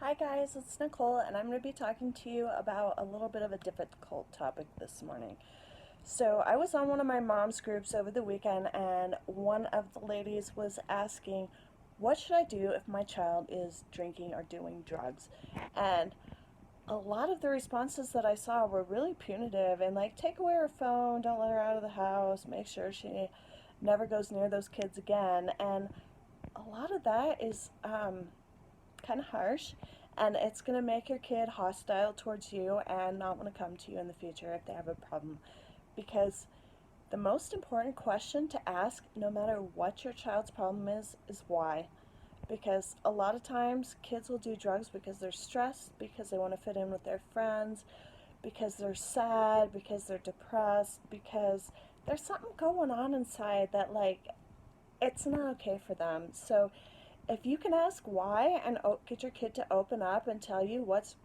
Hi guys, it's Nicole and I'm going to be talking to you about a little bit of a difficult topic this morning. So I was on one of my mom's groups over the weekend and one of the ladies was asking, what should I do if my child is drinking or doing drugs? And a lot of the responses that I saw were really punitive and like, take away her phone, don't let her out of the house, make sure she never goes near those kids again. And a lot of that is kind of harsh, and it's going to make your kid hostile towards you and not want to come to you in the future if they have a problem. Because the most important question to ask, no matter what your child's problem is why. Because a lot of times kids will do drugs because they're stressed, because they want to fit in with their friends, because they're sad, because they're depressed, because there's something going on inside that, like, it's not okay for them. So if you can ask why and get your kid to open up and tell you what's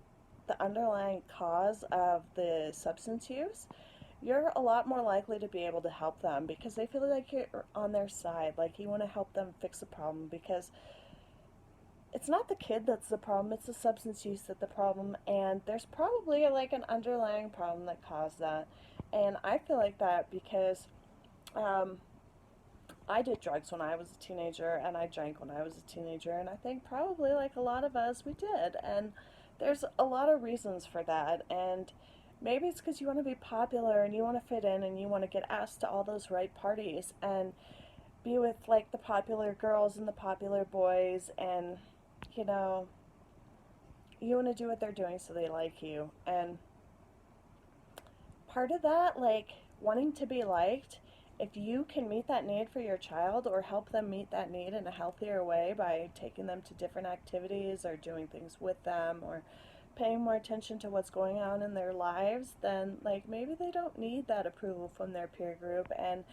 the underlying cause of the substance use, you're a lot more likely to be able to help them because they feel like you're on their side, like you want to help them fix the problem, because it's not the kid that's the problem, it's the substance use that's the problem, and there's probably like an underlying problem that caused that. And I feel like that because um, I did drugs when I was a teenager and I drank when I was a teenager, and I think probably like a lot of us we did. And there's a lot of reasons for that. And maybe it's because you want to be popular and you want to fit in and you want to get asked to all those right parties and be with like the popular girls and the popular boys, and you know, you want to do what they're doing so they like you. And part of that, like wanting to be liked, if you can meet that need for your child or help them meet that need in a healthier way by taking them to different activities or doing things with them or paying more attention to what's going on in their lives, then like maybe they don't need that approval from their peer group, and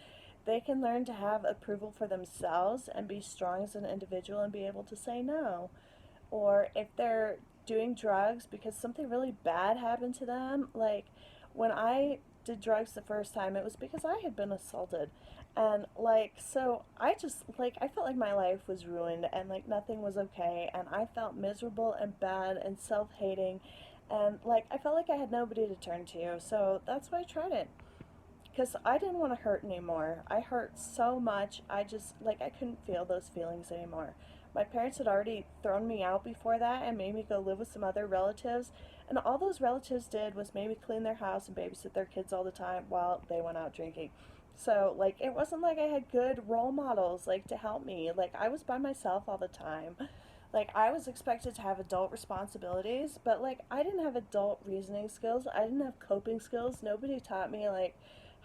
they can learn to have approval for themselves and be strong as an individual and be able to say no. Or if they're doing drugs because something really bad happened to them, like when I did drugs the first time, it was because I had been assaulted. And like, so I just, like, I felt like my life was ruined and like nothing was okay. And I felt miserable and bad and self hating. And like, I felt like I had nobody to turn to. So that's why I tried it. Because I didn't want to hurt anymore. I hurt so much, I just, like, I couldn't feel those feelings anymore. My parents had already thrown me out before that and made me go live with some other relatives. And all those relatives did was maybe clean their house and babysit their kids all the time while they went out drinking. So, like, it wasn't like I had good role models, like, to help me. Like, I was by myself all the time. Like, I was expected to have adult responsibilities, but, like, I didn't have adult reasoning skills. I didn't have coping skills. Nobody taught me, like,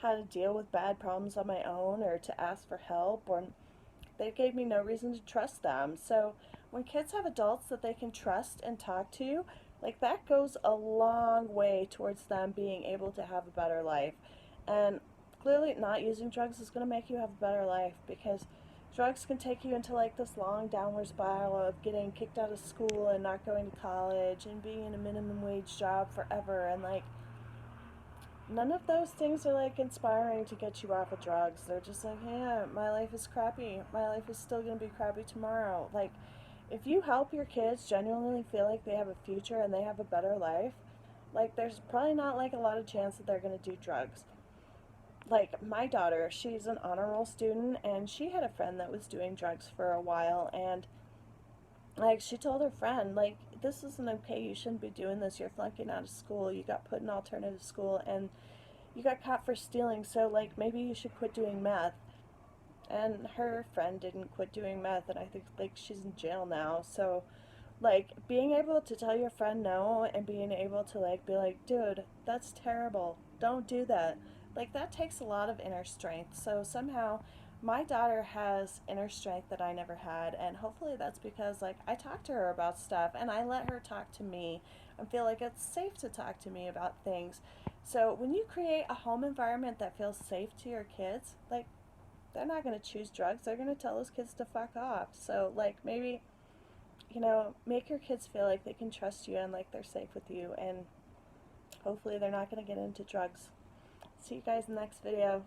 how to deal with bad problems on my own or to ask for help, or they gave me no reason to trust them. So when kids have adults that they can trust and talk to, like that goes a long way towards them being able to have a better life. And clearly not using drugs is going to make you have a better life, because drugs can take you into like this long downward spiral of getting kicked out of school and not going to college and being in a minimum wage job forever, and like none of those things are like inspiring to get you off of drugs. They're just like, yeah, my life is crappy. My life is still going to be crappy tomorrow. Like, if you help your kids genuinely feel like they have a future and they have a better life, like, there's probably not like a lot of chance that they're going to do drugs. Like, my daughter, she's an honor roll student, and she had a friend that was doing drugs for a while, and like she told her friend, like, this isn't okay, you shouldn't be doing this, you're flunking out of school, you got put in alternative school, and you got caught for stealing, so like maybe you should quit doing meth. And her friend didn't quit doing meth, and I think like she's in jail now. So like being able to tell your friend no and being able to like be like, dude, that's terrible, don't do that, like that takes a lot of inner strength. So somehow my daughter has inner strength that I never had, and hopefully that's because like I talk to her about stuff and I let her talk to me and feel like it's safe to talk to me about things. So when you create a home environment that feels safe to your kids, like they're not going to choose drugs, they're going to tell those kids to fuck off. So like maybe, make your kids feel like they can trust you and like they're safe with you, and hopefully they're not going to get into drugs. See you guys in the next video.